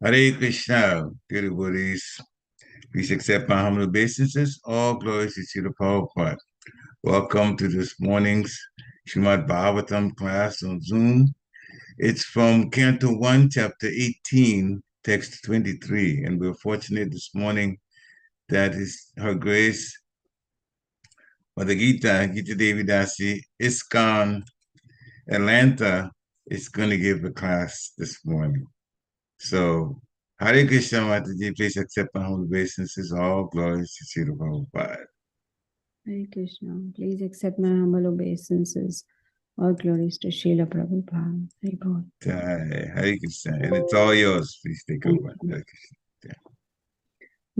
Hare Krishna, dear devotees. Please accept my humble obeisances. All glories to Srila Prabhupada. Welcome to this morning's Srimad Bhagavatam class on Zoom. It's from Canto 1, Chapter 18, Text 23. And we're fortunate this morning that Her Grace, Mother Gita Devi Dasi, ISKCON, Atlanta, is going to give a class this morning. So, Hare Krishna, Mataji, please accept my humble obeisances. All glories to Srila Prabhupada. Hare Krishna, please accept my humble obeisances. All glories to Srila Prabhupada. Hare Bol. Hare Krishna. And it's all yours. Please take over. Hare Krishna.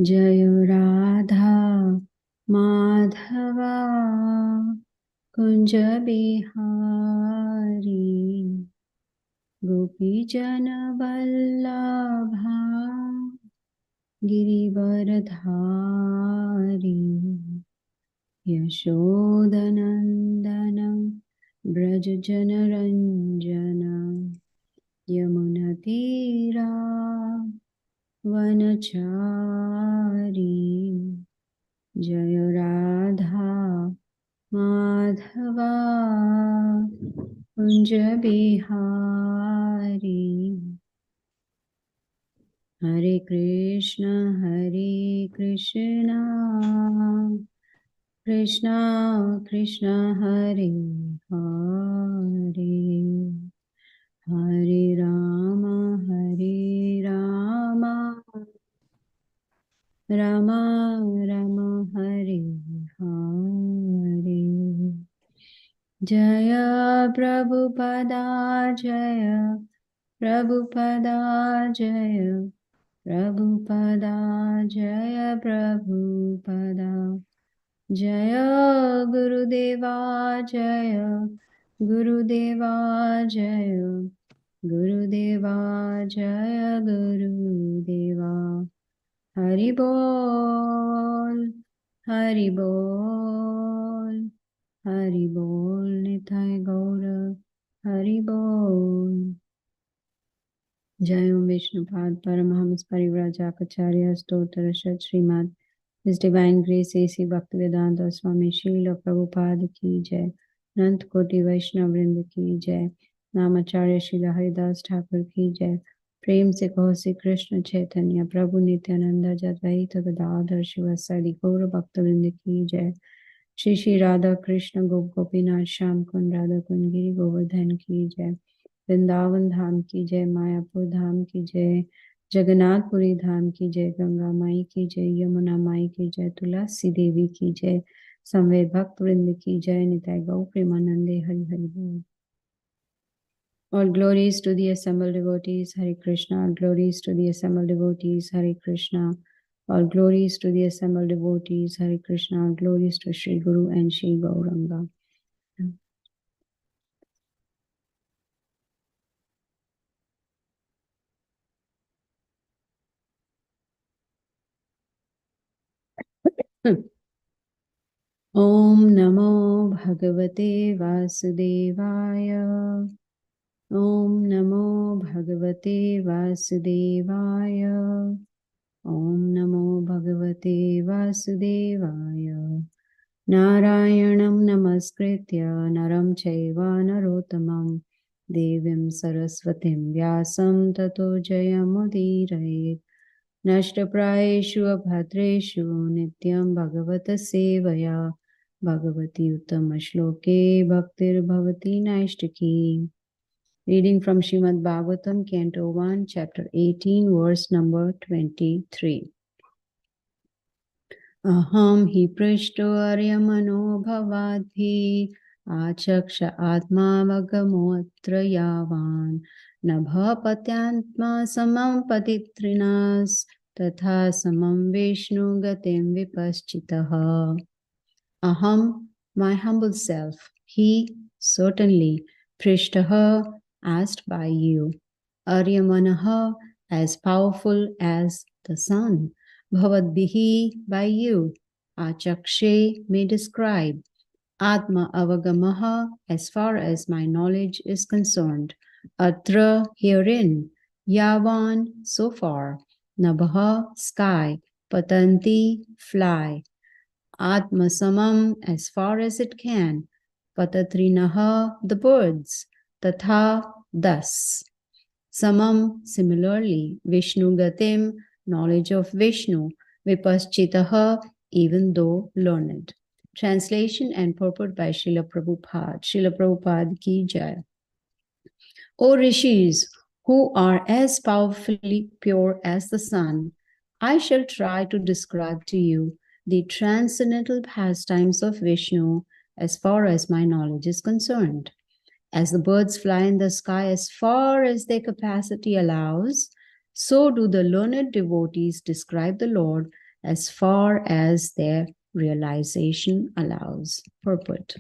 Jaya Radha Madhava Kunja Bihari Gopi Jana Vallabha Girivaradhari Yashodanandana Brajajana Ranjana Yamunatira Vanachari Jaya Radha Madhava Kunja Bihari Hare Krishna Krishna Krishna Hare Hare Hare Rama Rama Rama Hare Hare Jaya Prabhupada Jaya Prabhupada Jaya Prabhupada Jaya Prabhupada Jaya Gurudeva Jaya Gurudeva Jaya Gurudeva Jaya Gurudeva Hari Bol Hari Bol Hari Bol Nitai Gaura Hari Bol Jai Om Vishnupad Paramahamsa Parivrajapacharya Stotra Shat Srimad His Divine Grace A.C. Bhaktivedanta Swami Srila Prabhupada Ki Jai Nant Koti Vaishnav Vrinda Ki Jai Namacharya Srila Haridas Thakur Ki Jai Prem Se Kaho Se Krishna Chaitanya Prabhu Nityananda Jadvaita Gadadhar Shivasadi Gaura Bhaktivinoda Ki Jai Shri Shri Radha Krishna Gop Gopinath Sham Kund Radha Kund Giri Govardhan Ki Jai Vrindavan धाम की जय मायापुर धाम की जय जगन्नाथपुरी धाम की जय गंगा माई की जय यमुना माई की जय तुलसी देवी की जय संवेद भक्त वृंद की जय निताय गौ प्रेमानंदे हरि हरि बोल All glories to the assembled devotees, Hare Krishna. All glories to the assembled devotees, Hare Krishna. All glories to the assembled devotees, Hare Krishna. All glories to Sri Guru and Sri Gauranga. Om Namo Bhagavate Vasudevaya. Om Namo Bhagavate Vasudevaya. Om Namo Bhagavate Vasudevaya. Narayanam Namaskritya Naram Chaiva Narottamam Devim Saraswatim Vyasam Tato Jayamudiraye Nashtaprayeshu Abhadreshu Nityam Bhagavata Sevaya Bhagavati Uttama Shloke Bhaktir Bhavati Naishtaki. Reading from Srimad Bhagavatam, Canto 1, Chapter 18, verse number 23. Aham hi prishto aryamano bhavadhi achaksha atma vagamotra yavan nabhapatyantma samam patitrinas tatha samam vishnu gatim vipaschitaha. Aham, my humble self, he, certainly, prishtaha, asked by you, aryamanaha, as powerful as the sun, bhavadbihi, by you, achakshe, may describe, atma avagamaha, as far as my knowledge is concerned, atra, herein, Yavan, so far. Nabha, sky. Patanti, fly. Atmasamam, as far as it can. Patatrinaha, the birds. Tatha, thus. Samam, similarly. Vishnu gatim, knowledge of Vishnu. Vipaschitaha, even though learned. Translation and purport by Srila Prabhupada. Srila Prabhupada ki jai. O rishis, who are as powerfully pure as the sun, I shall try to describe to you the transcendental pastimes of Vishnu as far as my knowledge is concerned. As the birds fly in the sky as far as their capacity allows, so do the learned devotees describe the Lord as far as their realization allows. Purport.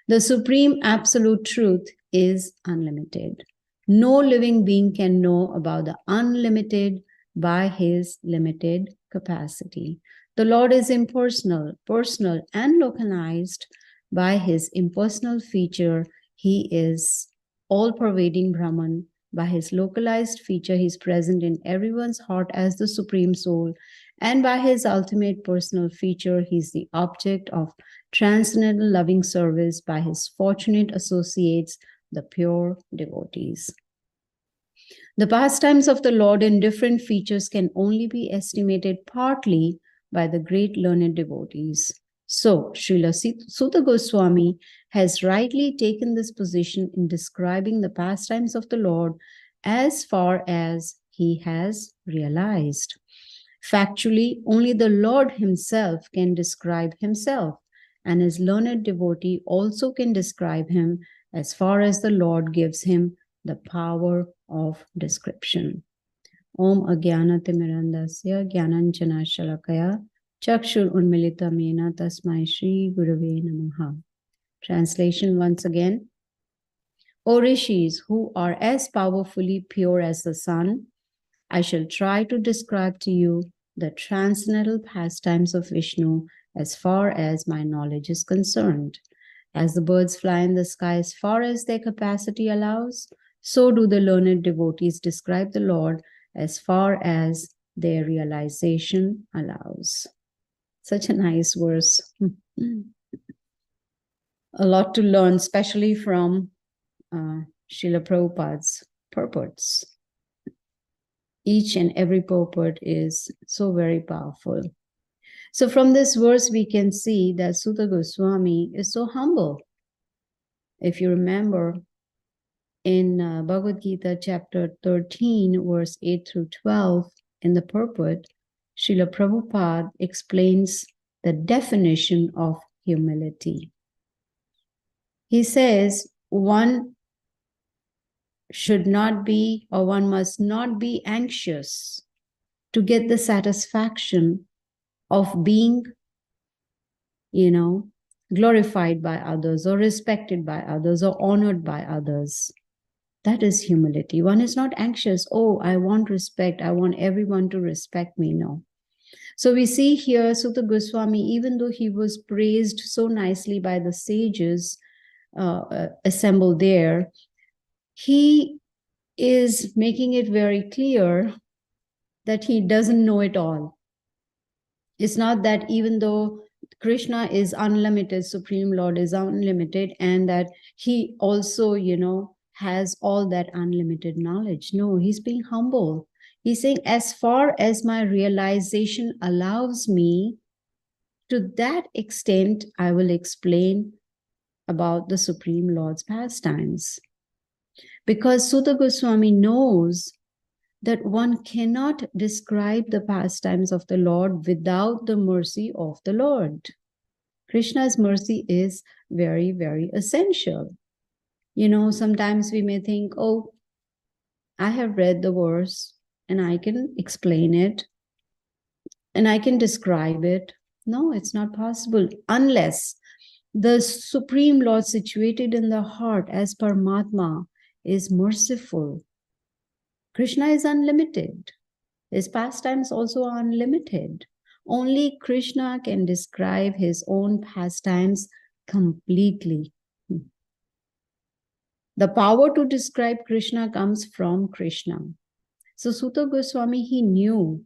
The supreme absolute truth is unlimited. No living being can know about the unlimited by his limited capacity. The Lord is impersonal, personal, and localized. By his impersonal feature, he is all pervading Brahman. By his localized feature, he is present in everyone's heart as the Supreme Soul. And by his ultimate personal feature, he is the object of transcendental loving service by his fortunate associates, the pure devotees. The pastimes of the Lord in different features can only be estimated partly by the great learned devotees. So, Srila Sutta Goswami has rightly taken this position in describing the pastimes of the Lord as far as he has realized. Factually, only the Lord himself can describe himself, and his learned devotee also can describe him as far as the Lord gives him the power of description. Om Ajnanatimirandasya Jnananjana Shalakaya Chakshur Unmilita Mena Tasmai Shri Gurave Namaha. Translation once again. O rishis, who are as powerfully pure as the sun, I shall try to describe to you the transcendental pastimes of Vishnu as far as my knowledge is concerned. As the birds fly in the sky as far as their capacity allows, so do the learned devotees describe the Lord as far as their realization allows. Such a nice verse. A lot to learn, especially from Srila Prabhupada's purports. Each and every purport is so very powerful. So from this verse, we can see that Sutta Goswami is so humble. If you remember, in Bhagavad Gita chapter 13, verse 8 through 12, in the purport, Srila Prabhupada explains the definition of humility. He says, one should not be, or one must not be anxious to get the satisfaction of being, glorified by others or respected by others or honored by others. That is humility. One is not anxious, oh, I want respect, I want everyone to respect me. No. So we see here Sutta Goswami, even though he was praised so nicely by the sages assembled there, he is making it very clear that he doesn't know it all. It's not that even though Krishna is unlimited, Supreme Lord is unlimited, and that he also, has all that unlimited knowledge. No, he's being humble. He's saying, as far as my realization allows me, to that extent, I will explain about the Supreme Lord's pastimes. Because Sutta Goswami knows that one cannot describe the pastimes of the Lord without the mercy of the Lord. Krishna's mercy is very, very essential. Sometimes we may think, oh, I have read the verse and I can explain it and I can describe it. No, it's not possible unless the Supreme Lord situated in the heart as Paramatma is merciful. Krishna is unlimited. His pastimes also are unlimited. Only Krishna can describe his own pastimes completely. The power to describe Krishna comes from Krishna. So Suta Goswami, he knew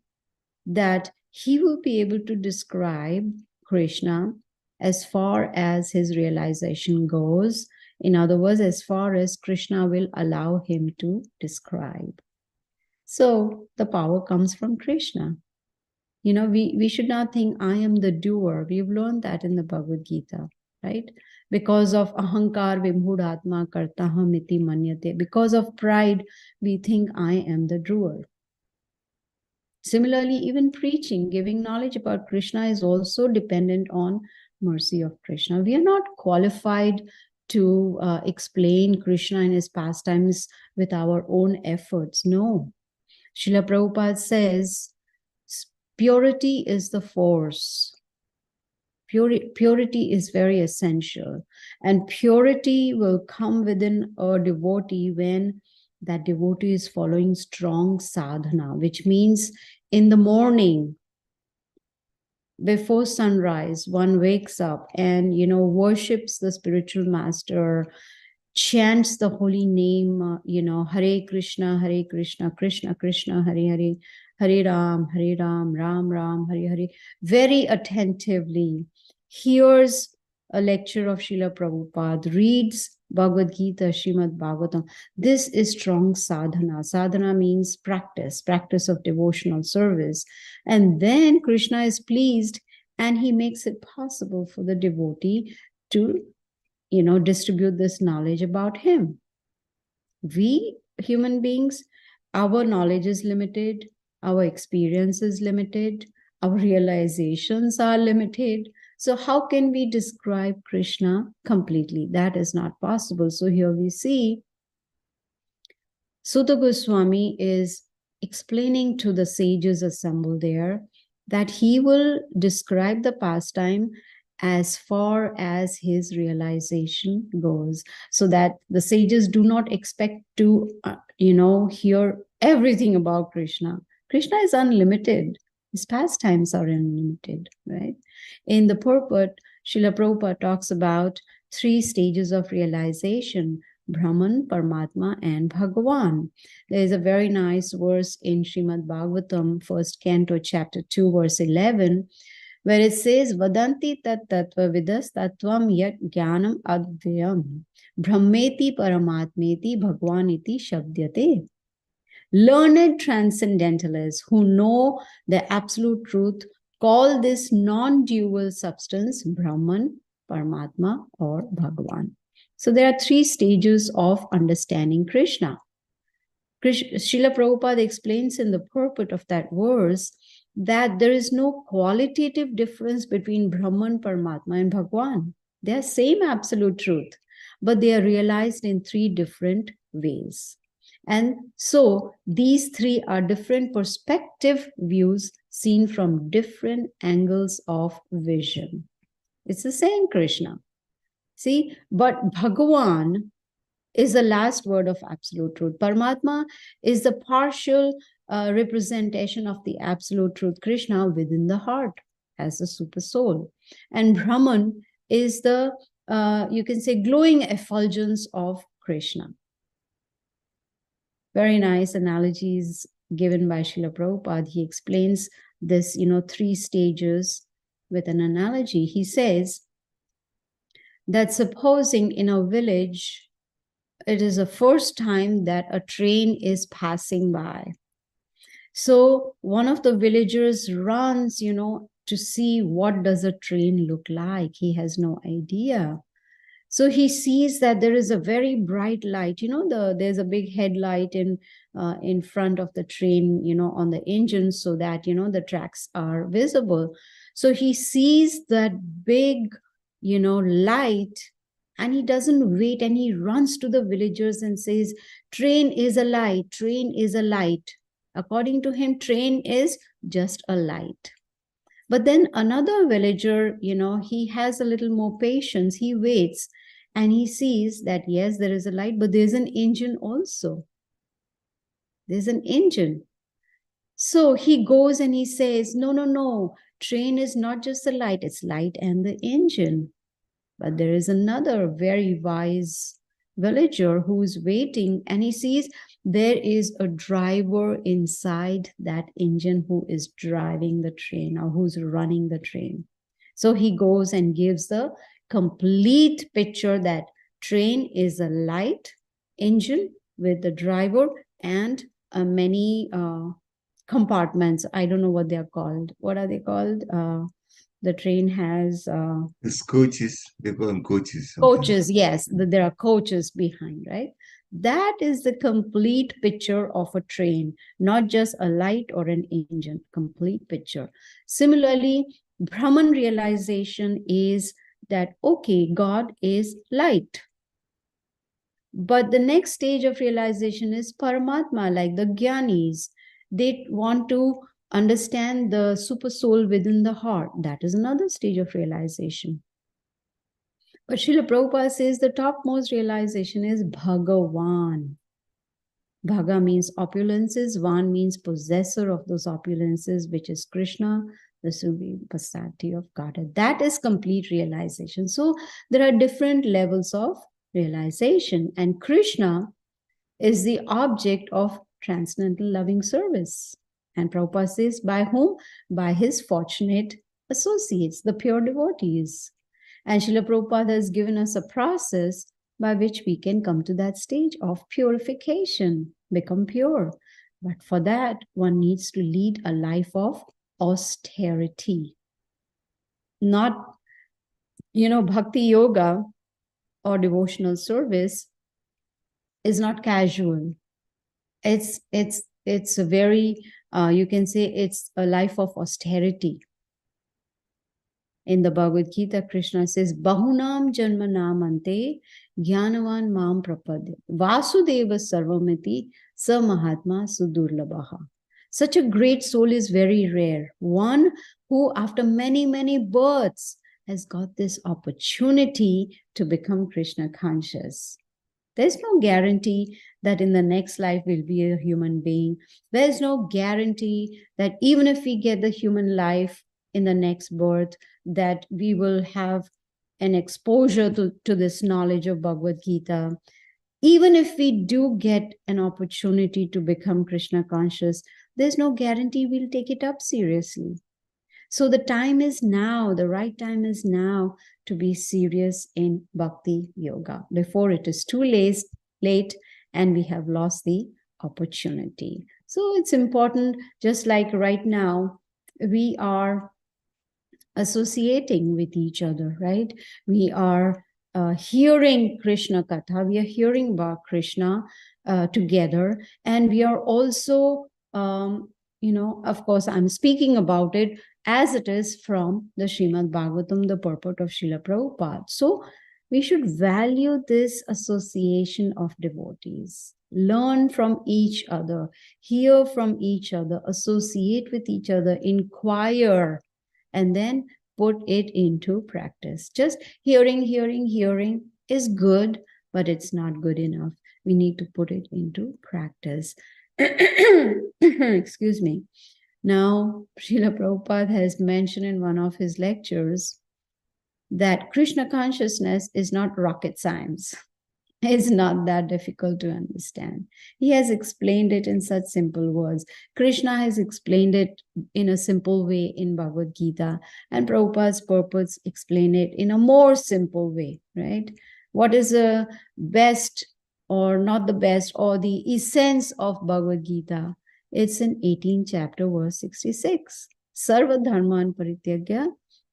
that he will be able to describe Krishna as far as his realization goes. In other words, as far as Krishna will allow him to describe. So the power comes from Krishna. We should not think I am the doer. We've learned that in the Bhagavad Gita, right? Because of ahankar vimhudatma kartaham iti manyate. Because of pride, we think I am the doer. Similarly, even preaching, giving knowledge about Krishna is also dependent on mercy of Krishna. We are not qualified to explain Krishna and his pastimes with our own efforts. No. Srila Prabhupada says, purity is the force. Purity is very essential. And purity will come within a devotee when that devotee is following strong sadhana, which means in the morning, before sunrise, one wakes up and, worships the spiritual master, chants the holy name, Hare Krishna, Krishna Krishna, Hare Hare, Hare Ram, Ram Ram, Hare Hare, very attentively, hears a lecture of Srila Prabhupada, reads Bhagavad Gita, Srimad Bhagavatam. This is strong sadhana. Sadhana means practice of devotional service. And then Krishna is pleased and he makes it possible for the devotee to distribute this knowledge about him. We human beings, our knowledge is limited, our experience is limited, our realizations are limited. So how can we describe Krishna completely? That is not possible. So here we see Suta Goswami is explaining to the sages assembled there that he will describe the pastime as far as his realization goes, so that the sages do not expect to, hear everything about Krishna. Krishna is unlimited. His pastimes are unlimited, right? In the purport, Srila Prabhupada talks about 3 stages of realization: Brahman, Paramatma, and Bhagavan. There is a very nice verse in Srimad Bhagavatam, first canto, chapter 2, verse 11, where it says, Vadanti tat tattva vidas tattvam yat jnanam advyam brahmeti paramatmeti bhagwaniti shabdyate. Learned transcendentalists who know the absolute truth call this non-dual substance Brahman, Paramatma, or Bhagavan. So there are 3 stages of understanding Krishna. Srila Prabhupada explains in the purport of that verse that there is no qualitative difference between Brahman, Paramatma, and Bhagwan. They are same absolute truth, but they are realized in 3 different ways. And so these 3 are different perspective views seen from different angles of vision. It's the same Krishna. See, but Bhagavan is the last word of absolute truth. Paramatma is the partial representation of the absolute truth, Krishna, within the heart as the super soul. And Brahman is the, you can say, glowing effulgence of Krishna. Very nice analogies given by Srila Prabhupada. He explains this, 3 stages with an analogy. He says that supposing in a village, it is the first time that a train is passing by. So one of the villagers runs, to see what does a train look like. He has no idea. So he sees that there is a very bright light. There's a big headlight in front of the train, on the engine, so that, the tracks are visible. So he sees that big, light, and he doesn't wait, and he runs to the villagers and says, train is a light, train is a light. According to him, train is just a light. But then another villager, he has a little more patience. He waits and he sees that, yes, there is a light, but there's an engine also. There's an engine. So he goes and he says, no, train is not just the light, it's light and the engine. But there is another very wise villager who's waiting, and he sees there is a driver inside that engine who is driving the train or who's running the train. So he goes and gives the complete picture that train is a light engine with the driver and many compartments. I don't know what they are called. What are they called? The train has It's coaches. They call them coaches sometimes. coaches. Yes, there are coaches behind, right? That is the complete picture of a train, not just a light or an engine, complete picture. Similarly, Brahman realization is that, okay, God is light. But the next stage of realization is Paramatma, like the Gyanis. They want to understand the super soul within the heart. That is another stage of realization. But Srila Prabhupada says the topmost realization is Bhagavan. Bhaga means opulences, Van means possessor of those opulences, which is Krishna, the supreme personality of Godhead. That is complete realization. So there are different levels of realization, and Krishna is the object of transcendental loving service. And Prabhupada says, by whom? By his fortunate associates, the pure devotees. And Srila Prabhupada has given us a process by which we can come to that stage of purification, become pure. But for that, one needs to lead a life of austerity. Not, bhakti yoga or devotional service is not casual. It's a very, you can say it's a life of austerity. In the Bhagavad Gita, Krishna says, Bahunam Janmanam Ante Jnanavan Mam Prapadya Vasudeva Sarvamiti Sa Mahatma Sudurlabaha. Such a great soul is very rare. One who, after many, many births, has got this opportunity to become Krishna conscious. There's no guarantee that in the next life we'll be a human being. There's no guarantee that even if we get the human life in the next birth, that we will have an exposure to this knowledge of Bhagavad Gita. Even if we do get an opportunity to become Krishna conscious, there's no guarantee we'll take it up seriously. So the time is now, the right time is now to be serious in Bhakti Yoga before it is too late and we have lost the opportunity. So it's important, just like right now, we are associating with each other, right? We are hearing Krishna Katha, we are hearing about Krishna together, and we are also, of course, I'm speaking about it as it is from the Srimad Bhagavatam, the purport of Srila Prabhupada. So we should value this association of devotees, learn from each other, hear from each other, associate with each other, inquire, and then put it into practice. Just hearing is good, but it's not good enough. We need to put it into practice. Excuse me. Now, Srila Prabhupada has mentioned in one of his lectures that Krishna consciousness is not rocket science. It's not that difficult to understand. He has explained it in such simple words. Krishna has explained it in a simple way in Bhagavad Gita, and Prabhupada's purpose explain it in a more simple way, right? What is the best or not the best or the essence of Bhagavad Gita? It's in 18th chapter, verse 66. Sarva dharman parityagya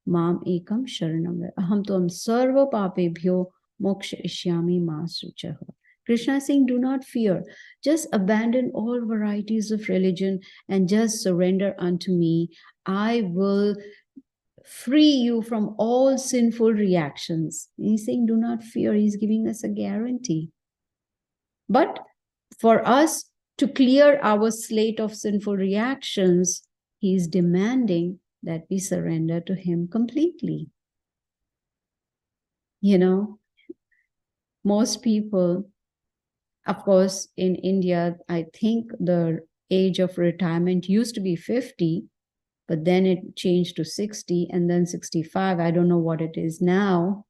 mam ekam sharanam aham tuam sarva papebhyo moksha ishyami masuchaha. Krishna is saying, do not fear. Just abandon all varieties of religion and just surrender unto me. I will free you from all sinful reactions. He's saying, do not fear. He's giving us a guarantee. But for us to clear our slate of sinful reactions, he's demanding that we surrender to him completely. Most people, of course, in India, I think the age of retirement used to be 50, but then it changed to 60 and then 65. I don't know what it is now.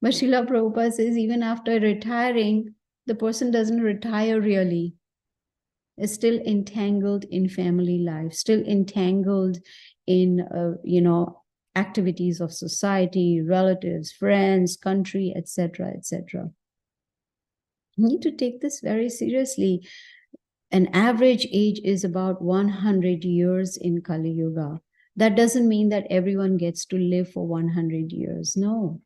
But Srila Prabhupada says even after retiring, the person doesn't retire really. is still entangled in family life, still entangled in, activities of society, relatives, friends, country, etc., etc. You need to take this very seriously. An average age is about 100 years in Kali Yuga. That doesn't mean that everyone gets to live for 100 years. No.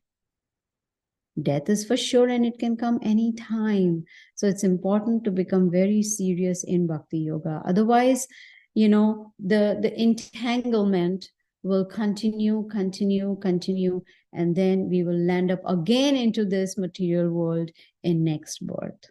Death is for sure and it can come anytime. So it's important to become very serious in Bhakti Yoga. Otherwise, the entanglement will continue, and then we will land up again into this material world in next birth.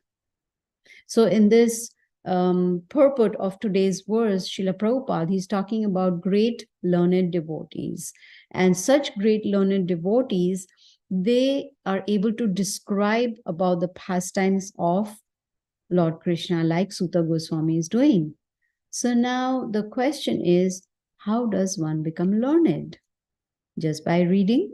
So in this purport of today's verse, Srila Prabhupada, he's talking about great learned devotees. And such great learned devotees, they are able to describe about the pastimes of Lord Krishna like Sutta Goswami is doing. So now the question is, how does one become learned? Just by reading?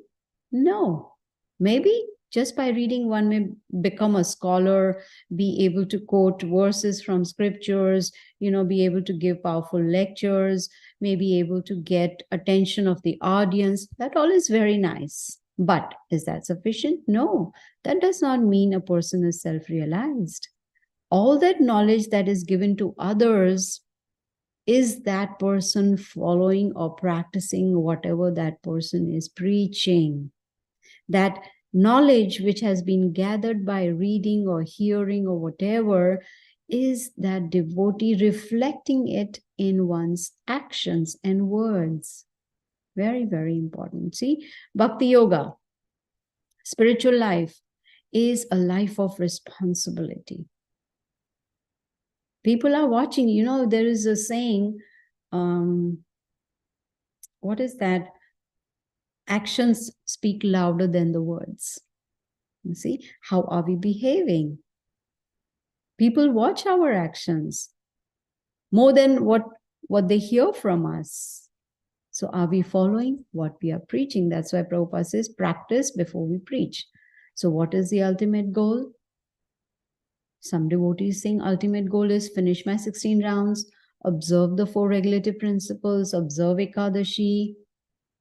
No. Maybe just by reading, one may become a scholar, be able to quote verses from scriptures, be able to give powerful lectures, may be able to get attention of the audience. That all is very nice. But is that sufficient? No. That does not mean a person is self-realized. All that knowledge that is given to others, is that person following or practicing whatever that person is preaching? That knowledge which has been gathered by reading or hearing or whatever, is that devotee reflecting it in one's actions and words? Very, very important. See, Bhakti Yoga, spiritual life, is a life of responsibility. People are watching. There is a saying, what is that? Actions speak louder than the words. You see, how are we behaving? People watch our actions more than what they hear from us. So are we following what we are preaching? That's why Prabhupada says, practice before we preach. So what is the ultimate goal? Some devotees saying ultimate goal is finish my 16 rounds, observe the 4 regulative principles, observe Ekadashi.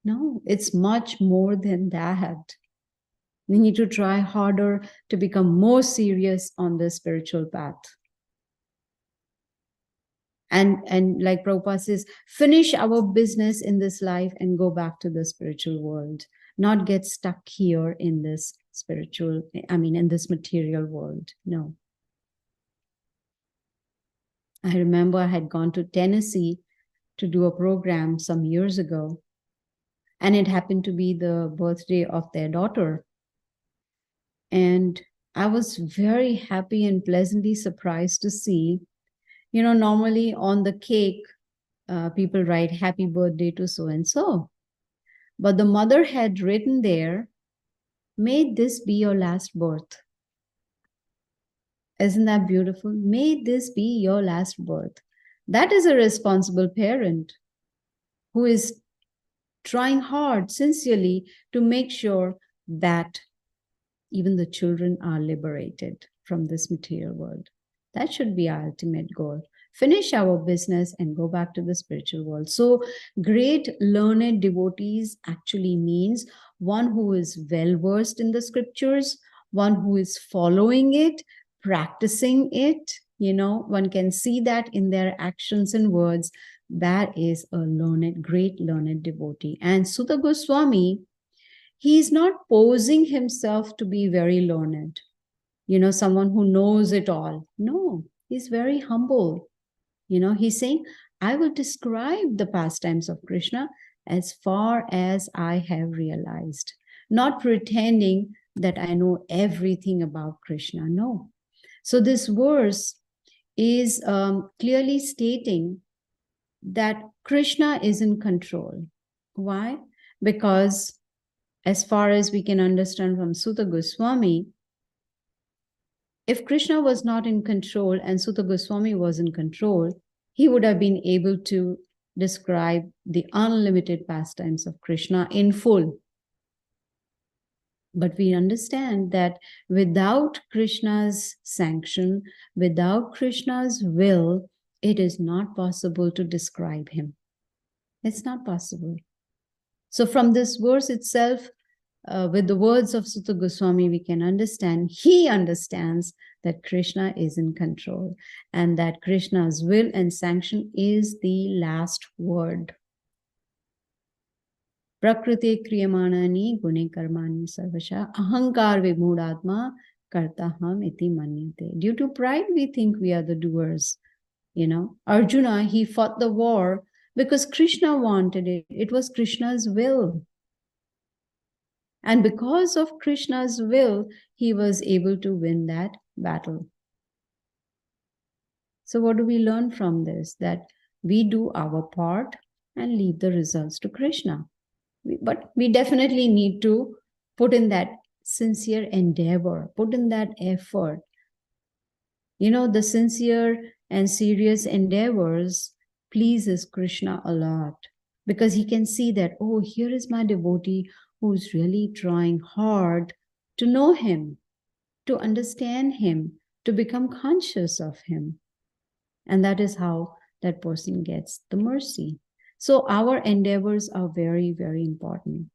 No, it's much more than that. We need to try harder to become more serious on the spiritual path. And like Prabhupada says, finish our business in this life and go back to the spiritual world, not get stuck here in this in this material world. No. I remember I had gone to Tennessee to do a program some years ago, and it happened to be the birthday of their daughter. And I was very happy and pleasantly surprised to see, normally on the cake, people write happy birthday to so-and-so. But the mother had written there, may this be your last birth. Isn't that beautiful? May this be your last birth. That is a responsible parent who is trying hard, sincerely, to make sure that even the children are liberated from this material world. That should be our ultimate goal. Finish our business and go back to the spiritual world. So great learned devotees actually means one who is well versed in the scriptures, one who is following it, practicing it. One can see that in their actions and words. That is a great learned devotee. And Sutta Goswami, he's not posing himself to be very learned, someone who knows it all. No, he's very humble. He's saying, I will describe the pastimes of Krishna as far as I have realized, not pretending that I know everything about Krishna. No. So this verse is clearly stating that Krishna is in control. Why? Because as far as we can understand from Sutta Goswami, if Krishna was not in control and Sutta Goswami was in control, he would have been able to describe the unlimited pastimes of Krishna in full. But we understand that without Krishna's sanction, without Krishna's will, it is not possible to describe him. It's not possible. So from this verse itself, with the words of Sutta Goswami, we can understand, he understands that Krishna is in control and that Krishna's will and sanction is the last word. Prakriti kriyamanani gune karmani sarvasha ahankar vimudhatma kartaham iti manyate. Due to pride, we think we are the doers. You know, Arjuna, he fought the war because Krishna wanted it. It was Krishna's will. And because of Krishna's will, he was able to win that battle. So what do we learn from this? That we do our part and leave the results to Krishna. But we definitely need to put in that sincere endeavor, put in that effort. You know, the sincere and serious endeavors pleases Krishna a lot because he can see that, oh, here is my devotee who's really trying hard to know him, to understand him, to become conscious of him. And that is how that person gets the mercy. So our endeavors are very, very important.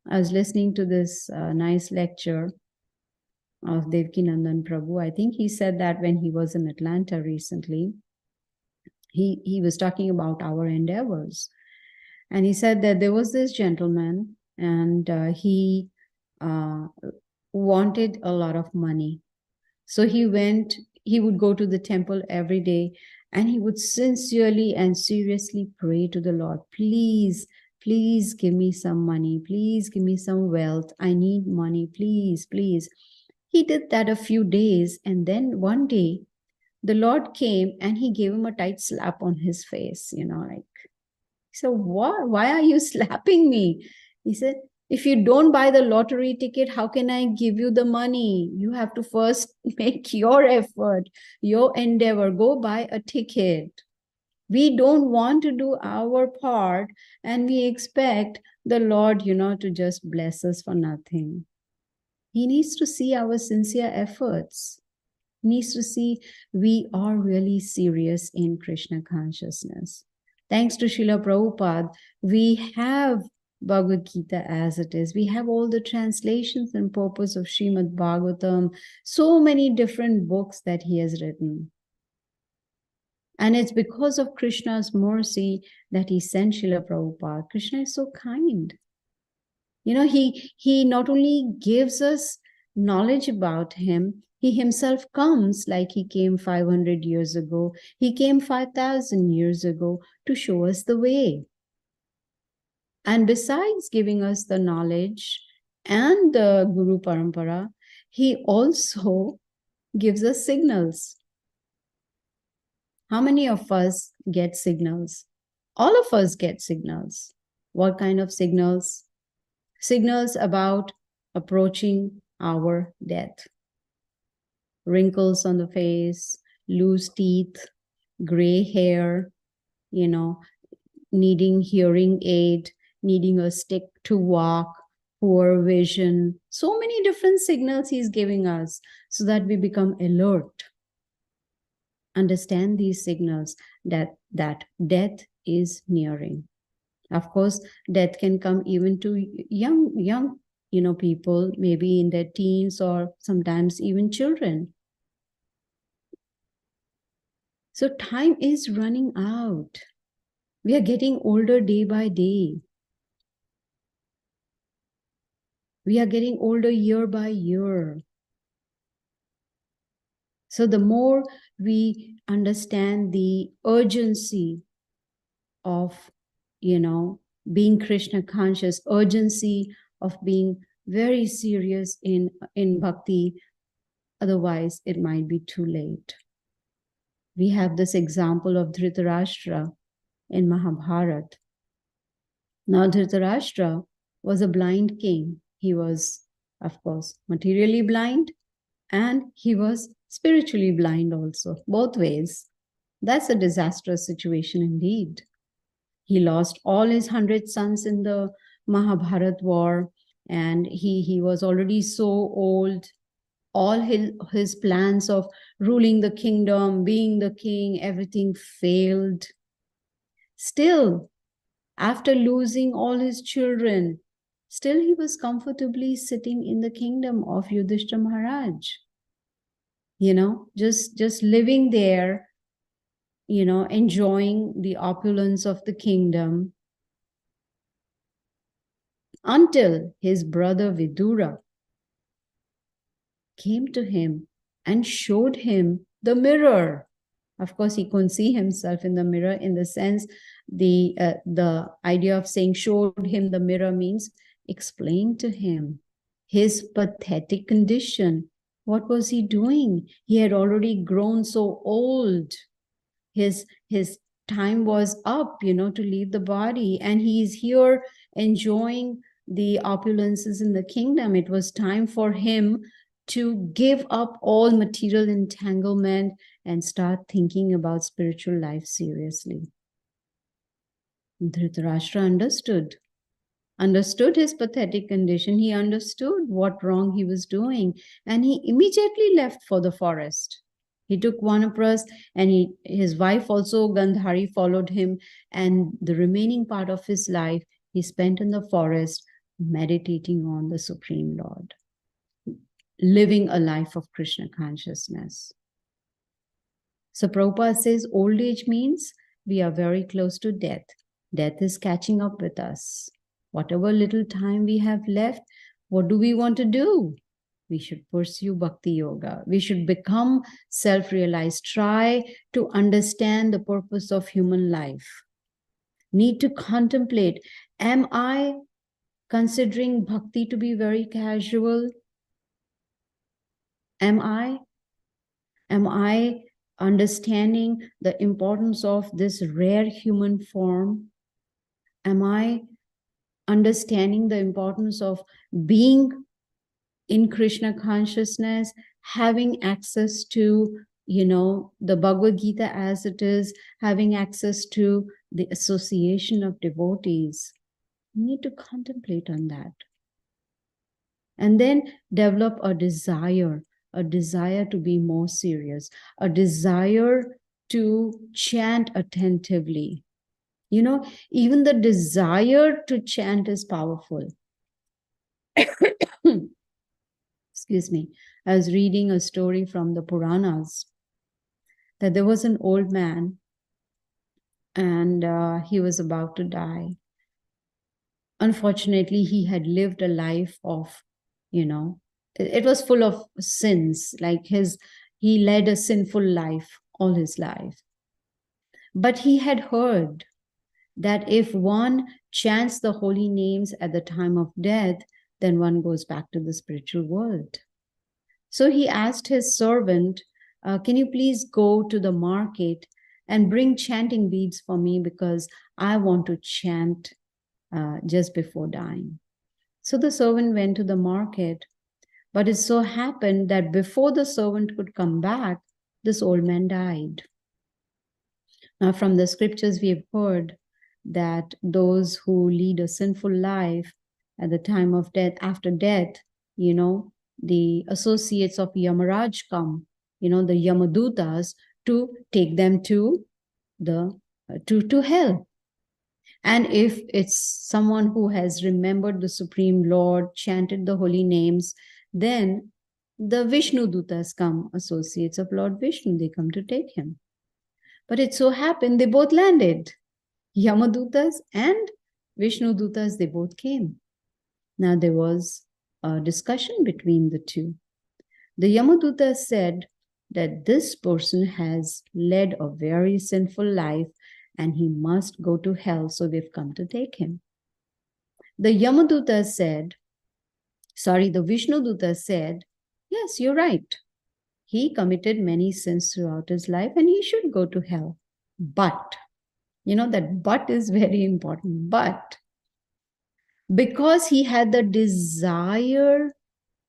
I was listening to this nice lecture of Devkinandan Prabhu. I think he said that when he was in Atlanta recently. He was talking about our endeavors. And he said that there was this gentleman and he wanted a lot of money. So he would go to the temple every day and he would sincerely and seriously pray to the Lord, please, please give me some money. Please give me some wealth. I need money. Please, please. He did that a few days. And then one day, the Lord came and he gave him a tight slap on his face, you know, like, so why are you slapping me? He said, if you don't buy the lottery ticket, how can I give you the money? You have to first make your effort, your endeavor, go buy a ticket. We don't want to do our part and we expect the Lord, you know, to just bless us for nothing. He needs to see our sincere efforts. He needs to see we are really serious in Krishna consciousness. Thanks to Srila Prabhupada, we have Bhagavad Gita as it is. We have all the translations and purpose of Srimad Bhagavatam, so many different books that he has written. And it's because of Krishna's mercy that he sent Srila Prabhupada. Krishna is so kind. You know, he not only gives us knowledge about him, he himself comes like he came 500 years ago. He came 5,000 years ago to show us the way. And besides giving us the knowledge and the Guru Parampara, he also gives us signals. How many of us get signals? All of us get signals. What kind of signals? Signals about approaching our death. Wrinkles on the face, loose teeth, gray hair, you know, needing hearing aid, needing a stick to walk, poor vision. So many different signals he's giving us so that we become alert. Understand these signals that death is nearing. Of course, death can come even to young, you know, people, maybe in their teens or sometimes even children. So time is running out. We are getting older day by day. We are getting older year by year. So the more we understand the urgency of, you know, being Krishna conscious, urgency of being very serious in bhakti, otherwise it might be too late. We have this example of Dhritarashtra in Mahabharata. Now Dhritarashtra was a blind king. He was, of course, materially blind and he was spiritually blind also, both ways. That's a disastrous situation indeed. He lost all his 100 sons in the Mahabharat war, and he was already so old. All his plans of ruling the kingdom, being the king, everything failed. Still, after losing all his children, still he was comfortably sitting in the kingdom of Yudhishthira Maharaj. Just living there, enjoying the opulence of the kingdom, until his brother Vidura came to him and showed him the mirror. Of course, he couldn't see himself in the mirror, in the sense, the idea of saying showed him the mirror means explained to him his pathetic condition. What was he doing? He had already grown so old. His time was up, to leave the body, and he is here enjoying the opulences in the kingdom. It was time for him to give up all material entanglement and start thinking about spiritual life seriously. Dhritarashtra understood his pathetic condition. He understood what wrong he was doing, and he immediately left for the forest. He took Vanapras, and his wife also, Gandhari, followed him, and the remaining part of his life he spent in the forest meditating on the Supreme Lord, living a life of Krishna consciousness. So Prabhupada says old age means we are very close to death. Death is catching up with us. Whatever little time we have left, what do we want to do? We should pursue Bhakti Yoga. We should become self-realized. Try to understand the purpose of human life. Need to contemplate, am I considering bhakti to be very casual? Am I understanding the importance of this rare human form? Am I understanding the importance of being in Krishna consciousness, having access to, the Bhagavad Gita as it is, having access to the association of devotees? You need to contemplate on that. And then develop a desire to be more serious, a desire to chant attentively. Even the desire to chant is powerful. Excuse me. I was reading a story from the Puranas that there was an old man, and he was about to die. Unfortunately, he had lived a life of, it was full of sins. Like he led a sinful life all his life. But he had heard that if one chants the holy names at the time of death, then one goes back to the spiritual world. So he asked his servant, can you please go to the market and bring chanting beads for me, because I want to chant just before dying. So the servant went to the market, but it so happened that before the servant could come back, this old man died. Now, from the scriptures, we have heard that those who lead a sinful life at the time of death, after death, the associates of Yamaraj come, the Yamadutas, to take them to to hell. And if it's someone who has remembered the Supreme Lord, chanted the holy names, then the Vishnu Dutas come, associates of Lord Vishnu, they come to take him. But it so happened they both landed. Yamadutas and Vishnu Dutas, they both came. Now there was a discussion between the two. The Yamadutas said that this person has led a very sinful life and he must go to hell, so we've come to take him. The Yamadutas said, the Vishnu Dutas said, yes, you're right. He committed many sins throughout his life and he should go to hell. But, that but is very important. But because he had the desire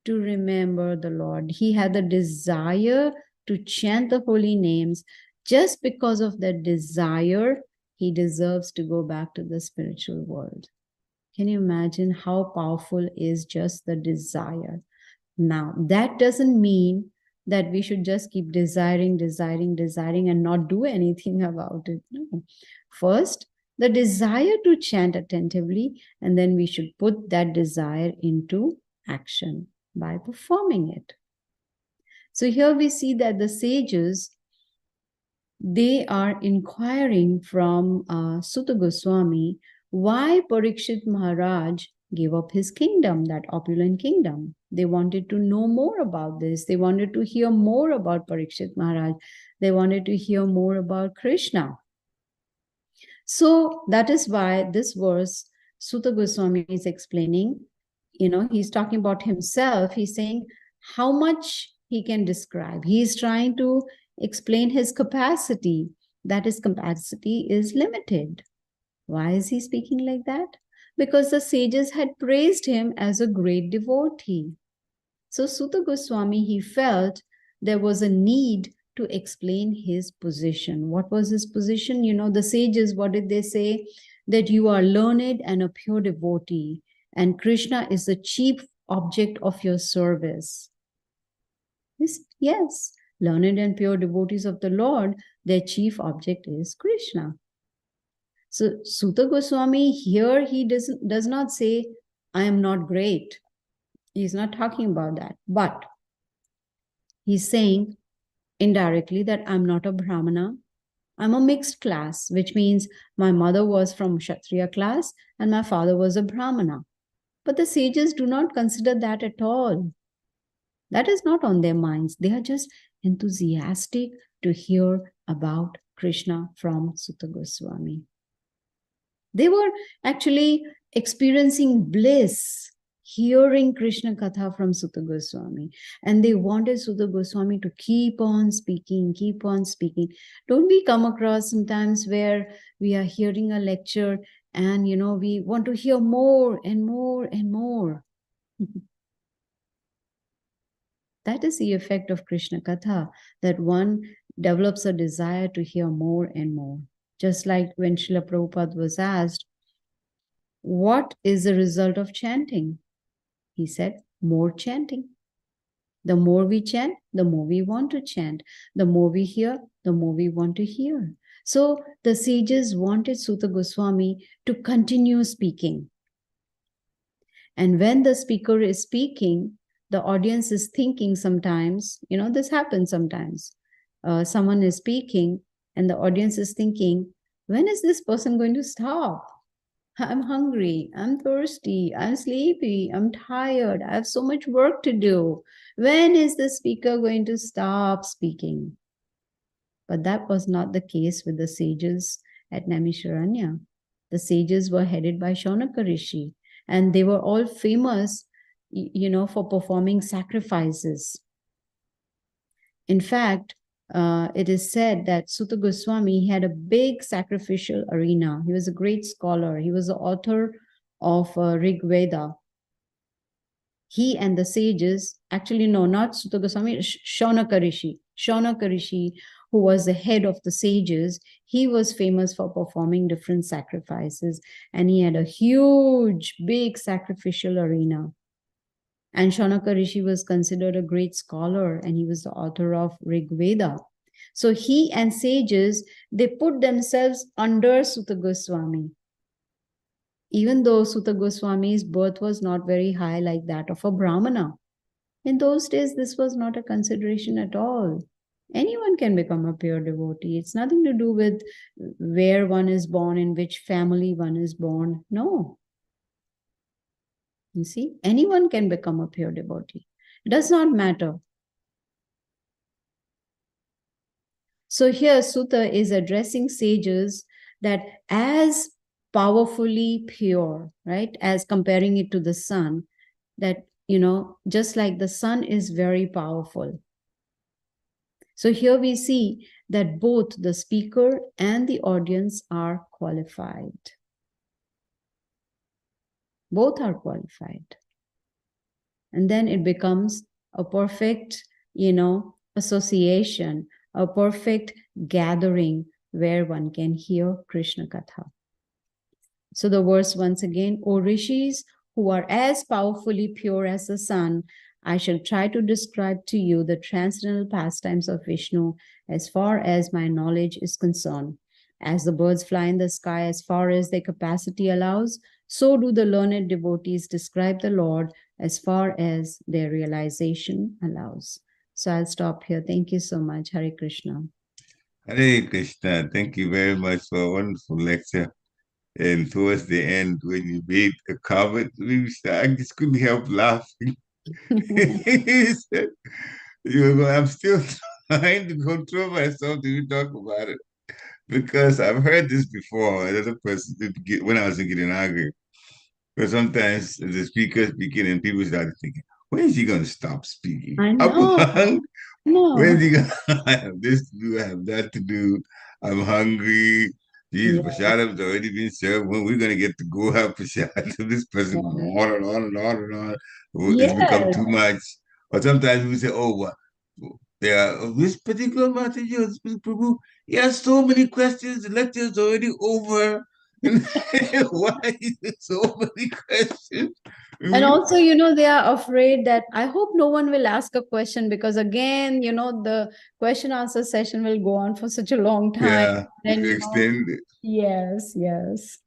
to remember the Lord, he had the desire to chant the holy names, just because of that desire, he deserves to go back to the spiritual world. Can you imagine how powerful is just the desire? Now, that doesn't mean that we should just keep desiring and not do anything about it. No. First, the desire to chant attentively, and then we should put that desire into action by performing it. So here we see that the sages, they are inquiring from Sutta Goswami why Pariksit Maharaj gave up his kingdom, that opulent kingdom. They wanted to know more about this. They wanted to hear more about Pariksit Maharaj. They wanted to hear more about Krishna. So that is why this verse, Sutta Goswami is explaining, he's talking about himself. He's saying how much he can describe. He's trying to explain his capacity, that his capacity is limited. Why is he speaking like that? Because the sages had praised him as a great devotee. So Sutta Goswami, he felt there was a need to explain his position. What was his position? The sages, what did they say? That you are learned and a pure devotee, and Krishna is the chief object of your service. Yes, learned and pure devotees of the Lord, their chief object is Krishna. So Sutta Goswami here, he does not say, I am not great. He's not talking about that. But he's saying indirectly that I'm not a Brahmana. I'm a mixed class, which means my mother was from Kshatriya class and my father was a Brahmana. But the sages do not consider that at all. That is not on their minds. They are just enthusiastic to hear about Krishna from Sutta Goswami. They were actually experiencing bliss hearing Krishna Katha from Sutta Goswami. And they wanted Sutta Goswami to keep on speaking, keep on speaking. Don't we come across sometimes where we are hearing a lecture and, we want to hear more and more and more? That is the effect of Krishna Katha, that one develops a desire to hear more and more. Just like when Srila Prabhupada was asked, what is the result of chanting? He said, more chanting. The more we chant, the more we want to chant. The more we hear, the more we want to hear. So the sages wanted Sutta Goswami to continue speaking. And when the speaker is speaking, the audience is thinking sometimes, this happens sometimes. Someone is speaking and the audience is thinking, when is this person going to stop? I'm hungry, I'm thirsty, I'm sleepy, I'm tired, I have so much work to do. When is the speaker going to stop speaking? But that was not the case with the sages at Naimisharanya. The sages were headed by Shaunaka Rishi, and they were all famous, for performing sacrifices. In fact, it is said that Sutta Goswami had a big sacrificial arena. He was a great scholar. He was the author of Rig Veda. He and the sages, actually, no, not Sutta Goswami, Shaunaka Rishi. Shaunaka Rishi, who was the head of the sages, he was famous for performing different sacrifices. And he had a huge, big sacrificial arena. And Shaunaka Rishi was considered a great scholar, and he was the author of Rig Veda. So he and sages, they put themselves under Sutta Goswami. Even though Sutta Goswami's birth was not very high like that of a Brahmana. In those days, this was not a consideration at all. Anyone can become a pure devotee. It's nothing to do with where one is born, in which family one is born. No. You see, anyone can become a pure devotee. It does not matter. So here Sutta is addressing sages that as powerfully pure, right, as comparing it to the sun, that, just like the sun is very powerful. So here we see that both the speaker and the audience are qualified. Both are qualified. And then it becomes a perfect, association, a perfect gathering where one can hear Krishna Katha. So the verse once again, O rishis who are as powerfully pure as the sun, I shall try to describe to you the transcendental pastimes of Vishnu as far as my knowledge is concerned. As the birds fly in the sky as far as their capacity allows, so do the learned devotees describe the Lord as far as their realization allows. So I'll stop here. Thank you so much. Hare Krishna. Hare Krishna. Thank you very much for a wonderful lecture. And towards the end, when you made a comment, I just couldn't help laughing. He said, I'm still trying to control myself to even talk about it because I've heard this before. Another person when I was getting angry. But sometimes the speaker speaking and people started thinking, when is he going to stop speaking? I I'm know. hungry. When No. is he going to I have this to do? I have that to do. I'm hungry. Jesus, Yeah. Prashadam's already been served. When we're going to get to go have Prashadam? This person goes Yeah. on and on and on and on. It's become Yes. too much. Or sometimes we say, oh, what? Yeah, this particular matter, yes, Prabhu, he has so many questions. The lecture is already over. Why is there so many questions? And Mhm. also, they are afraid that I hope no one will ask a question because, again, the question answer session will go on for such a long time. Yeah, Then, extend it. yes, yes.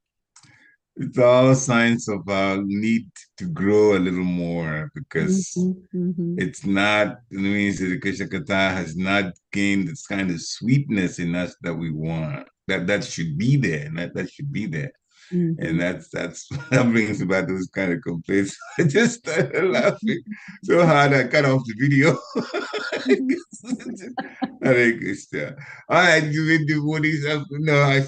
It's all signs of our need to grow a little more because Mhm, mhm. it's not, it means that the Krishna Katha has not gained this kind of sweetness in us that we want. That should be there, and that should be there. And Mhm. that's that brings about those kind of complaints. I just started laughing so hard I cut off the video. Hare Krishna. All right, you been devotees. No, I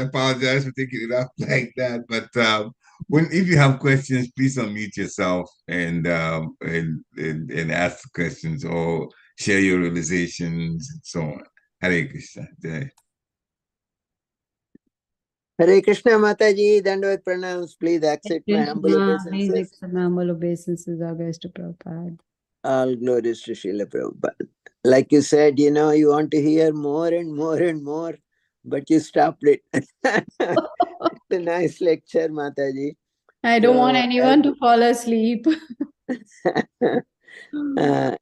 apologize for taking it off like that. But when if you have questions, please unmute yourself and ask the questions or share your realizations and so on. Hare Krishna. Jai. Hare Krishna Mataji, Dandavat Pranams. Please accept my humble Krishna, please obeisances. accept my humble obeisances, August Prabhupada. All glories to Srila Prabhupada. Like you said, you want to hear more and more and more, but you stopped it. It's a nice lecture, Mataji. I don't want anyone to fall asleep.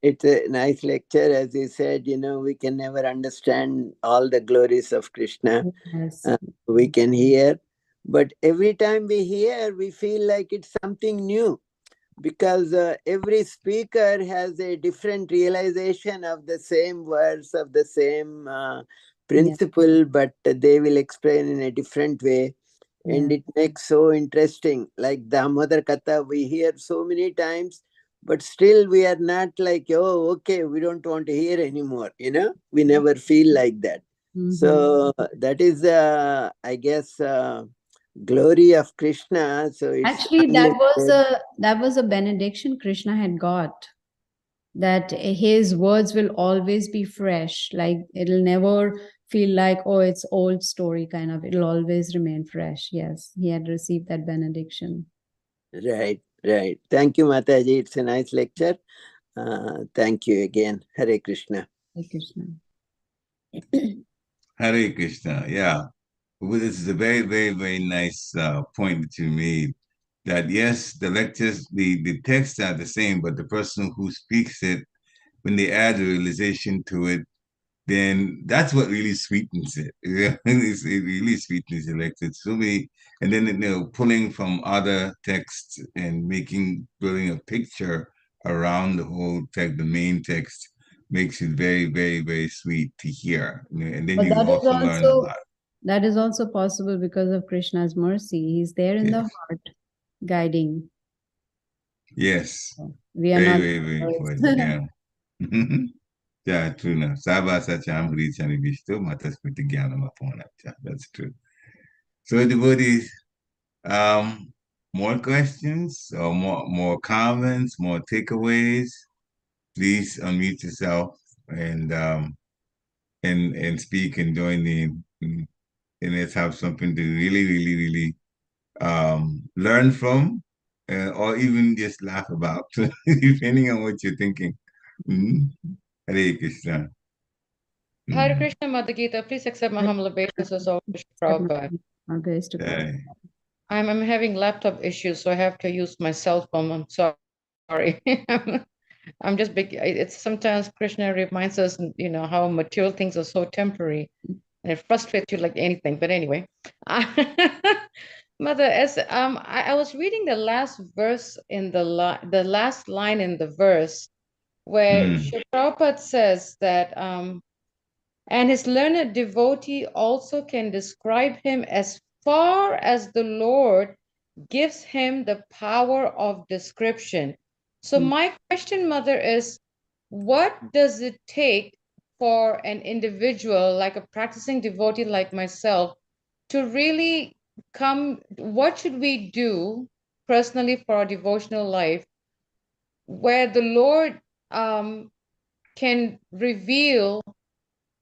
It's a nice lecture. As you said, we can never understand all the glories of Krishna. Yes. We can hear, but every time we hear, we feel like it's something new because every speaker has a different realization of the same words, of the same principle, but they will explain in a different way. And it makes so interesting. Like Damodar Katha, we hear so many times, but still we are not like, oh, okay, we don't want to hear anymore. We never feel like that. So that is, I guess, glory of Krishna. So it's Actually, that was a benediction Krishna had got, that his words will always be fresh. Like it'll never feel like, oh, it's old story kind of. It'll always remain fresh. Yes, he had received that benediction. Right. Thank you, Mataji. It's a nice lecture. Thank you again. Hare Krishna. Hare Krishna. Hare Krishna. Yeah. Well, this is a very, very, very nice point that you made. That yes, the lectures, the texts are the same, but the person who speaks it, when they add a realization to it, then that's what really sweetens it. It really sweetens the lecture. So and then pulling from other texts and building a picture around the whole text, the main text, makes it very, very, very sweet to hear. And then But you also learn a lot. that is also possible because of Krishna's mercy. He's there in the Yes. heart, guiding. Yes. We are Very, not very, very important. the Yeah. Yeah, true. Now, Saba Sacham Richani Vishtu Mataspiti Gyanam Apona. That's true. So, devotees, more questions or more comments, more takeaways, please unmute yourself and speak and join in. And let's have something to really, really, really learn from, or even just laugh about, depending on what you're thinking. Hare Krishna. Hare Krishna, Mother Gita, please accept my humble obeisances of Prabhupada. Okay. I'm having laptop issues, so I have to use my cell phone. I'm sorry. I'm just big. It's sometimes Krishna reminds us, how material things are so temporary, and it frustrates you like anything. But anyway, Mother, as I was reading the last verse in the last line in the verse where Mm, Srila Prabhupada says that and his learned devotee also can describe him as far as the Lord gives him the power of description. So Mm. my question, Mother, is what does it take for an individual, like a practicing devotee like myself, to really come? What should we do personally for our devotional life where the Lord can reveal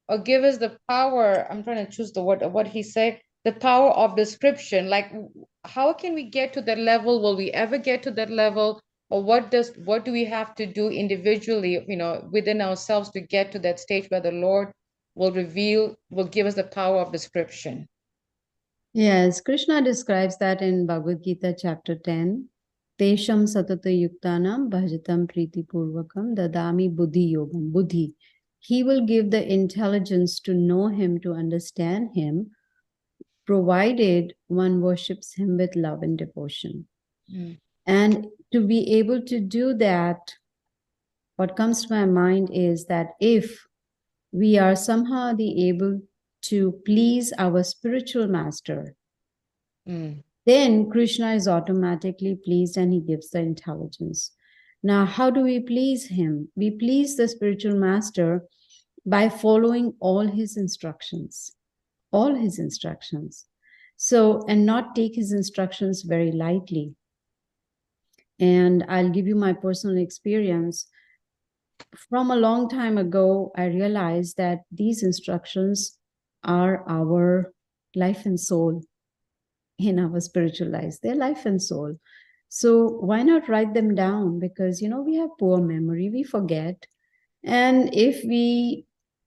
or give us the power? I'm trying to choose the word, what he said, the power of description. Like, how can we get to that level? Will we ever get to that level? Or what do we have to do individually, within ourselves to get to that stage where the Lord will give us the power of description? Yes, Krishna describes that in Bhagavad Gita chapter 10. Tesham satata yuktanam bhajatam priti purvakam dadami buddhi yogam. Buddhi. He will give the intelligence to know him, to understand him, provided one worships him with love and devotion. Mm. And to be able to do that, what comes to my mind is that if we are somehow able to please our spiritual master, Mm. then Krishna is automatically pleased and he gives the intelligence. Now, how do we please him? We please the spiritual master by following all his instructions, all his instructions. So, and not take his instructions very lightly. And I'll give you my personal experience. From a long time ago, I realized that these instructions are our life and soul in our spiritual lives. They're life and soul. So why not write them down? Because, we have poor memory, we forget. And if we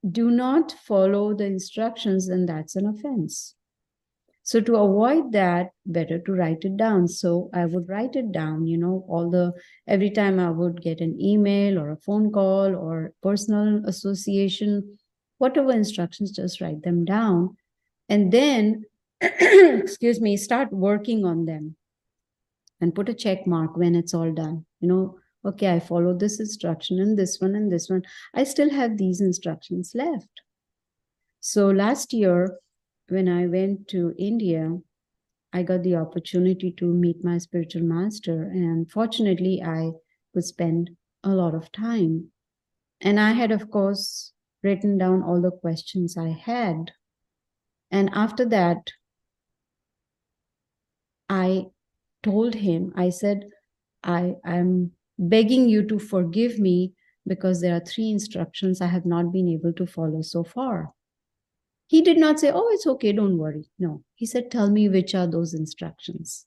do not follow the instructions, then that's an offense. So to avoid that, better to write it down. So I would write it down, every time I would get an email or a phone call or personal association, whatever instructions, just write them down. And then, excuse me, start working on them and put a check mark when it's all done. Okay, I followed this instruction and this one and this one. I still have these instructions left. So last year, when I went to India, I got the opportunity to meet my spiritual master, and fortunately, I could spend a lot of time. And I had, of course, written down all the questions I had. And after that, I told him, I said, I'm begging you to forgive me because there are 3 instructions I have not been able to follow so far. He did not say, oh, it's okay, don't worry. No, he said, tell me which are those instructions.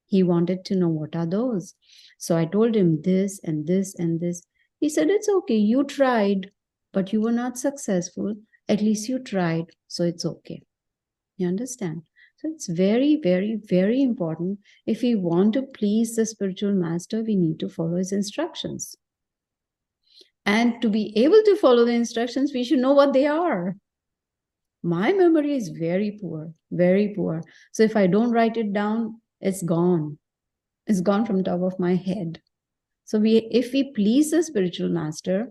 He wanted to know what are those. So I told him this and this and this. He said, it's okay, you tried, but you were not successful. At least you tried, so it's okay. You understand? So it's very, very, very important. If we want to please the spiritual master, we need to follow his instructions. And to be able to follow the instructions, we should know what they are. My memory is very poor, very poor. So if I don't write it down, it's gone. It's gone from top of my head. So if we please the spiritual master,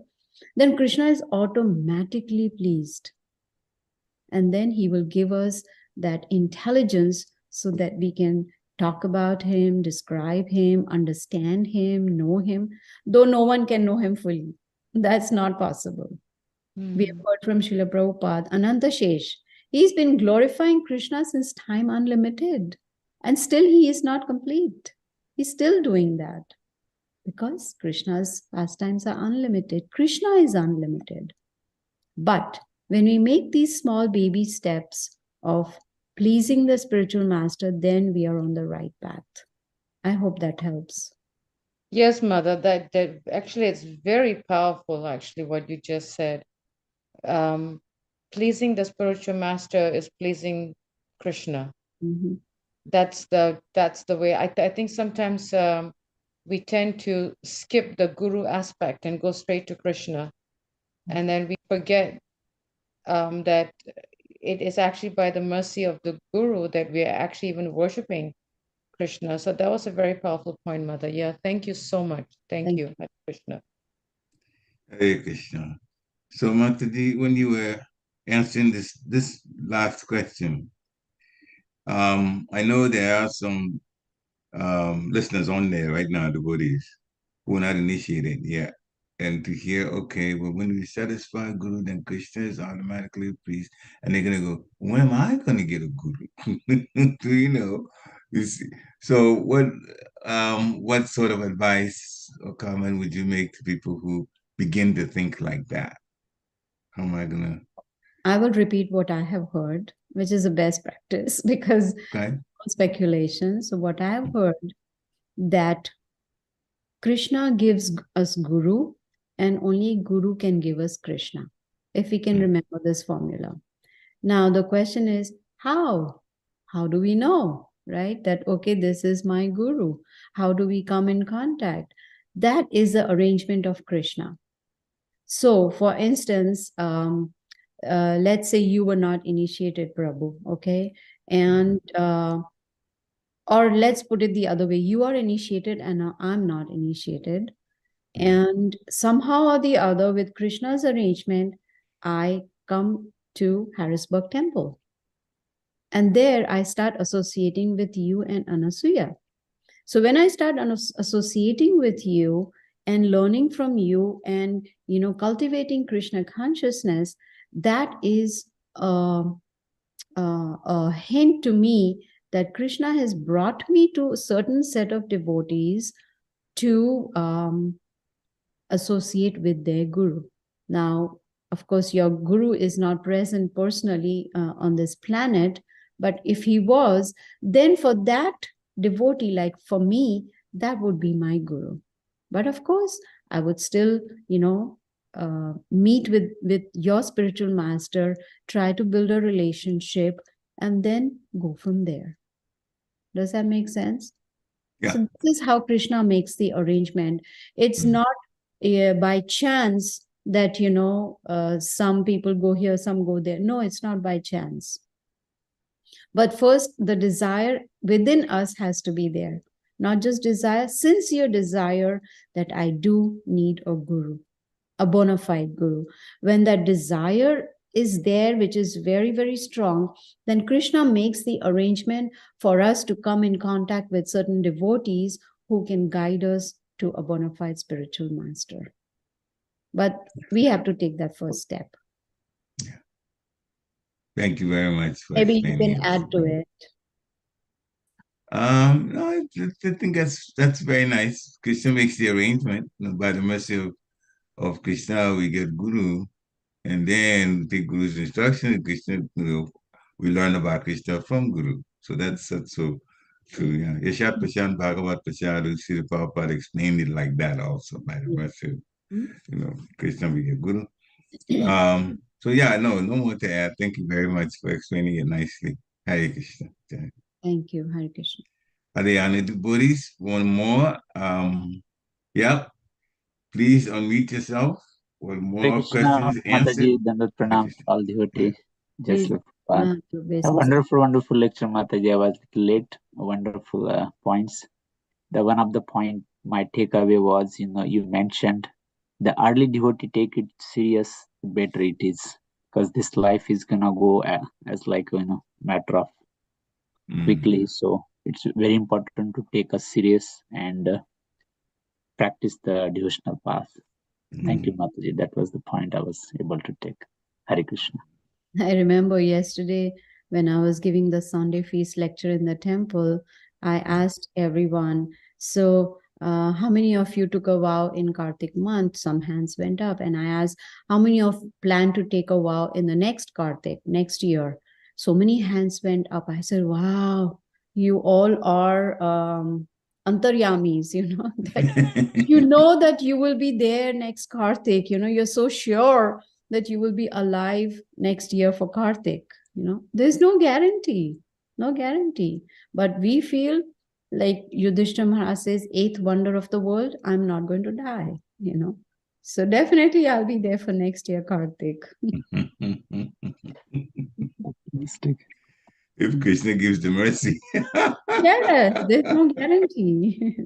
then Krishna is automatically pleased. And then he will give us that intelligence so that we can talk about him, describe him, understand him, know him, though no one can know him fully. That's not possible. We have heard from Srila Prabhupada, Ananta Shesh. He's been glorifying Krishna since time unlimited. And still he is not complete. He's still doing that. Because Krishna's pastimes are unlimited. Krishna is unlimited. But when we make these small baby steps of pleasing the spiritual master, then we are on the right path. I hope that helps. Yes, Mother, that actually it's very powerful, actually, what you just said. Pleasing the spiritual master is pleasing Krishna. Mhm. That's the way. I think sometimes we tend to skip the guru aspect and go straight to Krishna. And then we forget that it is actually by the mercy of the guru that we are actually even worshiping Krishna. So that was a very powerful point, Mother. Yeah, thank you so much. Thank you, Hare Krishna. Hare Krishna. So, Mataji, when you were answering this last question, I know there are some listeners on there right now, devotees, who are not initiated yet. And to hear, okay, well, when we satisfy Guru, then Krishna is automatically a priest. And they're going to go, when am I going to get a Guru? You know, you see. So what sort of advice or comment would you make to people who begin to think like that? How am I going to? I will repeat what I have heard, which is the best practice because Okay. speculation. So what I have heard that Krishna gives us Guru and only Guru can give us Krishna, if we can remember this formula. Now, the question is, how? How do we know, right? That, okay, this is my Guru. How do we come in contact? That is the arrangement of Krishna. So, for instance, let's say you were not initiated, Prabhu, okay? And or let's put it the other way, you are initiated and I'm not initiated. And somehow or the other, with Krishna's arrangement, I come to Harrisburg Temple. And there I start associating with you and Anasuya. So when I start associating with you and learning from you and, cultivating Krishna consciousness, that is a hint to me that Krishna has brought me to a certain set of devotees to associate with their guru. Now, of course, your guru is not present personally on this planet, but if he was, then for that devotee, like for me, that would be my guru. But of course, I would still, meet with your spiritual master, try to build a relationship, and then go from there. Does that make sense? Yeah. So this is how Krishna makes the arrangement. It's not by chance that, some people go here, some go there. No, it's not by chance. But first, the desire within us has to be there. Not just desire, sincere desire that I do need a guru, a bona fide guru. When that desire is there, which is very, very strong, then Krishna makes the arrangement for us to come in contact with certain devotees who can guide us to a bona fide spiritual master. But we have to take that first step. Yeah. Thank you very much for Maybe you explaining can add to it. No, I think that's very nice. Krishna makes the arrangement. By the mercy of Krishna, we get Guru, and then we take Guru's instruction. And Krishna, we learn about Krishna from Guru. So that's so true. Yeah, Yashat Pashan Bhagavat Pashan, Sri Prabhupada explained it like that also. By the mercy of Krishna, we get Guru. So yeah, no more to add. Thank you very much for explaining it nicely. Hare Krishna. Thank you, Hare Krishna. Are they on the devotees? One more. Yep. Please unmute yourself. One more questions answered. Mataji, Dandat Pranam, all devotees. Just Please, a wonderful lecture, Mataji. I was late. Wonderful points. The one of the point my takeaway was, you mentioned the early devotee take it serious, the better it is, because this life is gonna go as like matter of quickly. So it's very important to take us serious and practice the devotional path. Thank you, Mataji. That was the point I was able to take. Hare Krishna. I remember yesterday when I was giving the Sunday feast lecture in the temple, I asked everyone, so how many of you took a vow in Kartik month? Some hands went up. And I asked, how many of plan to take a vow in the next Kartik, next year? So many hands went up. I said, wow, you all are antaryamis, that you know that you will be there next Kartik, you're so sure that you will be alive next year for Kartik. There's no guarantee. But we feel like Yudhishthira Maharaj says, eighth wonder of the world, I'm not going to die, you know. So definitely I'll be there for next year, Kartik. Optimistic. If Krishna gives the mercy. Yes, there's no guarantee.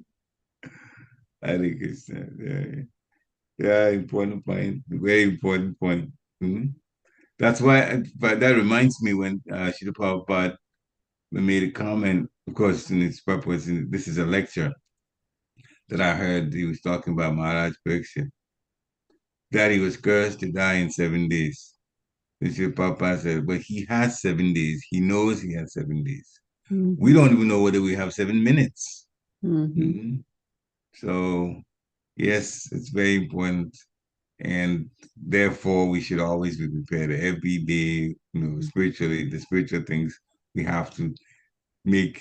Hare Krishna. Yeah, yeah, important point. Very important point. Mhm. That's why, but that reminds me when Srila Prabhupada made a comment, of course, in its purpose, this is a lecture that I heard he was talking about Maharaj Pariksit, that he was cursed to die in 7 days. And Srila Prabhupada said, but he has 7 days. He knows he has 7 days. We don't even know whether we have 7 minutes. Mhm. So, yes, it's very important. And therefore, we should always be prepared every day, spiritually, the spiritual things we have to make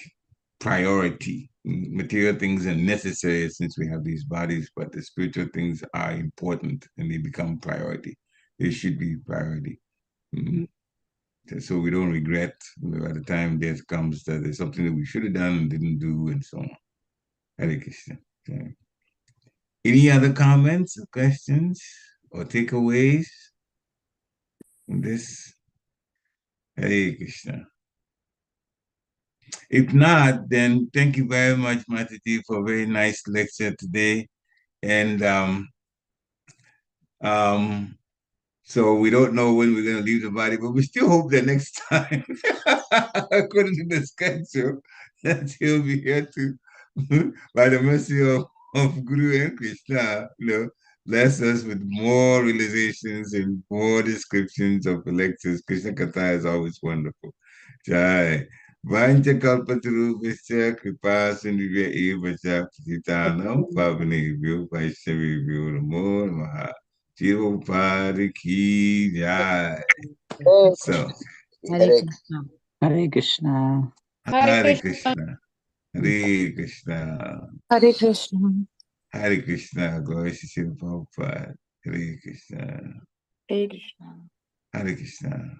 priority. Material things are necessary since we have these bodies, but the spiritual things are important and they become priority. They should be priority. So we don't regret by the time death comes that there's something that we should have done and didn't do, and so on. Hare Krishna. Okay. Any other comments or questions or takeaways from this? Hare Krishna. If not, then thank you very much, Mataji, for a very nice lecture today. And so we don't know when we're going to leave the body, but we still hope that next time, according to the schedule, that he'll be here to, by the mercy of Guru and Krishna, bless us with more realizations and more descriptions of the lectures. Krishna Katha is always wonderful. Jai. Vanja Kalpatarubhasya Kripa Sindhivya Evacha Patitanam Pavanebhyo Vaishnavibhyo Namo Namaha. Prabhupada ki jai. So, Hare Krishna. Hare Krishna. Hare Hare Krishna. Krishna, Hare Krishna, Hare Krishna. Hare Krishna, glory to Srila Prabhupada, Hare Krishna, Hare Krishna. Hare Krishna.